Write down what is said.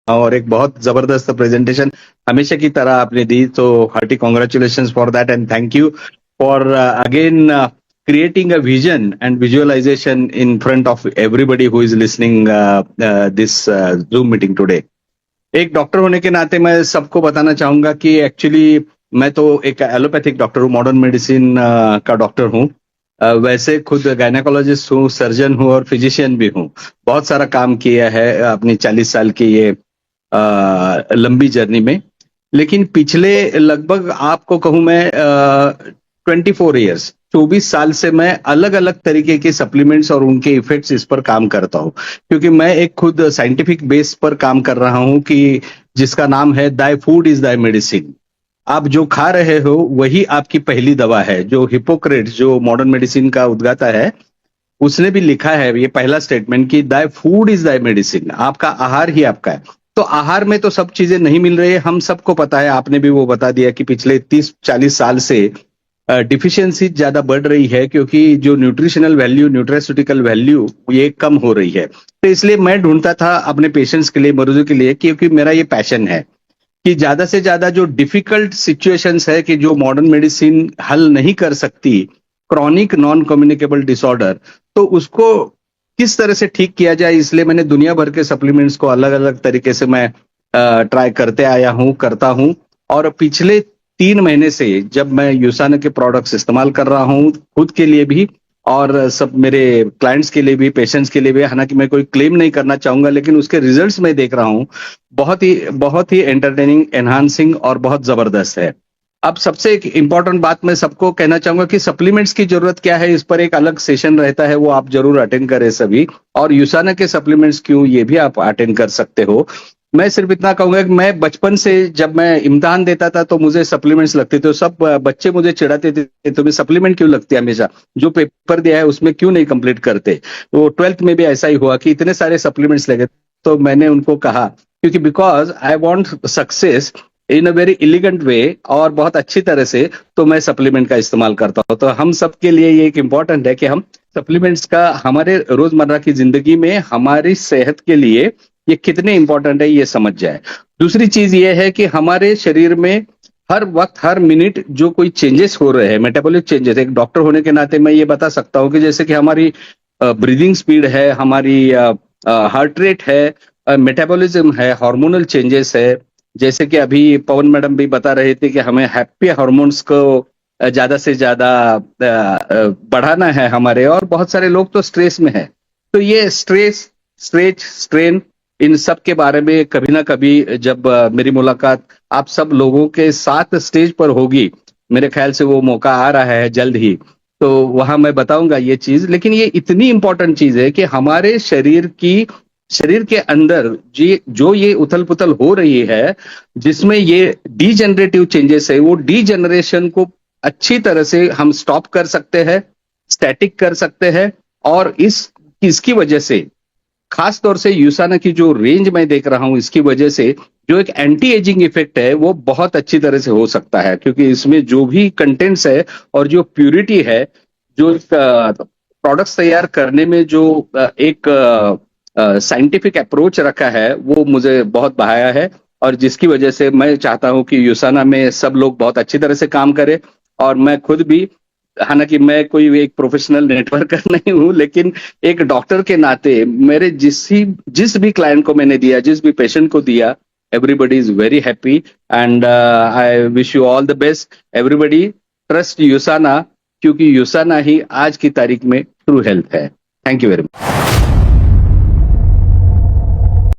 और एक बहुत जबरदस्त प्रेजेंटेशन हमेशा की तरह आपने दी, तो hearty congratulation for that and thank you for again creating a vision and visualization in front of everybody who is listening this Zoom meeting today. एक डॉक्टर होने के नाते मैं सबको बताना चाहूंगा कि एक्चुअली मैं तो एक एलोपैथिक डॉक्टर हूँ, मॉडर्न मेडिसिन का डॉक्टर हूँ। वैसे खुद गायनेकोलॉजिस्ट हूँ, सर्जन हूँ और फिजिशियन भी हूँ। बहुत सारा काम किया है अपनी 40 साल की ये लंबी जर्नी में। लेकिन पिछले लगभग आपको कहूं मैं 24 ईयर्स 24 साल से मैं अलग अलग तरीके के सप्लीमेंट्स और उनके इफेक्ट्स इस पर काम करता हूं, क्योंकि मैं एक खुद साइंटिफिक बेस पर काम कर रहा हूं कि जिसका नाम है दाई फूड इज दाई मेडिसिन। आप जो खा रहे हो वही आपकी पहली दवा है। जो हिपोक्रेट्स, जो मॉडर्न मेडिसिन का उद्गाता है, उसने भी लिखा है ये पहला स्टेटमेंट कि दाई फूड इज दाई मेडिसिन। आपका आहार ही आपका है। तो आहार में तो सब चीजें नहीं मिल रही है, हम सबको पता है। आपने भी वो बता दिया कि पिछले 30-40 साल से डिफिशियंसी ज्यादा बढ़ रही है, क्योंकि जो न्यूट्रिशनल वैल्यू, न्यूट्रास्यूटिकल वैल्यू ये कम हो रही है। तो इसलिए मैं ढूंढता था अपने पेशेंट्स के लिए, मरीजों के लिए, क्योंकि मेरा ये पैशन है कि ज्यादा से ज्यादा जो डिफिकल्ट सिचुएशंस है कि जो मॉडर्न मेडिसिन हल नहीं कर सकती, क्रॉनिक नॉन कम्युनिकेबल डिसऑर्डर, तो उसको किस तरह से ठीक किया जाए। इसलिए मैंने दुनिया भर के सप्लीमेंट्स को अलग अलग तरीके से मैं ट्राई करते आया हूं, करता हूं। और पिछले 3 महीने से जब मैं यूसाना के प्रोडक्ट्स इस्तेमाल कर रहा हूं, खुद के लिए भी और सब मेरे क्लाइंट्स के लिए भी, पेशेंट्स के लिए भी, हालांकि मैं कोई क्लेम नहीं करना चाहूंगा, लेकिन उसके रिजल्ट्स मैं देख रहा हूं, बहुत ही एंटरटेनिंग, एनहांसिंग और बहुत जबरदस्त है। अब सबसे एक इंपॉर्टेंट बात मैं सबको कहना चाहूंगा कि सप्लीमेंट्स की जरूरत क्या है, इस पर एक अलग सेशन रहता है, वो आप जरूर अटेंड करें सभी। और यूसाना के सप्लीमेंट्स क्यों, ये भी आप अटेंड कर सकते हो। मैं सिर्फ इतना कहूंगा कि मैं बचपन से जब मैं इम्तिहान देता था तो मुझे सप्लीमेंट्स लगते थे, तो सब बच्चे मुझे चिढ़ाते थे, तुम्हें सप्लीमेंट क्यों लगती है हमेशा, जो पेपर दिया है उसमें क्यों नहीं कंप्लीट करते। तो 12th में भी ऐसा ही हुआ कि इतने सारे सप्लीमेंट्स लगे। तो मैंने उनको कहा, क्योंकि because I want success in a very elegant way और बहुत अच्छी तरह से, तो मैं सप्लीमेंट का इस्तेमाल करता हूं। तो हम सबके लिए ये एक इम्पॉर्टेंट है कि हम सप्लीमेंट्स का हमारे रोजमर्रा की जिंदगी में हमारी सेहत के लिए ये कितने इंपॉर्टेंट है ये समझ जाए। दूसरी चीज ये है कि हमारे शरीर में हर वक्त, हर मिनट जो कोई चेंजेस हो रहे हैं, मेटाबॉलिक चेंजेस, एक डॉक्टर होने के नाते मैं ये बता सकता हूँ कि जैसे कि हमारी ब्रीदिंग स्पीड है, हमारी हार्ट रेट है, मेटाबॉलिज्म है, हार्मोनल चेंजेस है। जैसे कि अभी पवन मैडम भी बता रहे थे कि हमें हैप्पी हार्मोन्स को ज्यादा से ज्यादा बढ़ाना है हमारे, और बहुत सारे लोग तो स्ट्रेस में है। तो ये स्ट्रेस, स्ट्रेन, इन सब के बारे में कभी ना कभी जब मेरी मुलाकात आप सब लोगों के साथ स्टेज पर होगी, मेरे ख्याल से वो मौका आ रहा है जल्द ही, तो वहां मैं बताऊंगा ये चीज। लेकिन ये इतनी इंपॉर्टेंट चीज है कि हमारे शरीर के अंदर जो ये उथल पुथल हो रही है, जिसमें ये डीजेनरेटिव चेंजेस है, वो डीजेनरेशन को अच्छी तरह से हम स्टॉप कर सकते हैं, स्टैटिक कर सकते हैं। और इसकी वजह से, खास तौर से यूसाना की जो रेंज मैं देख रहा हूं, इसकी वजह से जो एक एंटी एजिंग इफेक्ट है वो बहुत अच्छी तरह से हो सकता है, क्योंकि इसमें जो भी कंटेंट्स है और जो प्यूरिटी है, जो प्रोडक्ट्स तैयार करने में जो एक साइंटिफिक अप्रोच रखा है, वो मुझे बहुत भाया है। और जिसकी वजह से मैं चाहता हूं कि यूसाना में सब लोग बहुत अच्छी तरह से काम करें। और मैं खुद भी, हालांकि मैं कोई एक प्रोफेशनल नेटवर्कर नहीं हूं, लेकिन एक डॉक्टर के नाते मेरे जिस भी क्लाइंट को मैंने दिया, जिस भी पेशेंट को दिया, everybody is very happy and I wish you all the best. Everybody trust Usana, क्योंकि यूसाना ही आज की तारीख में ट्रू हेल्थ है। Thank you very much.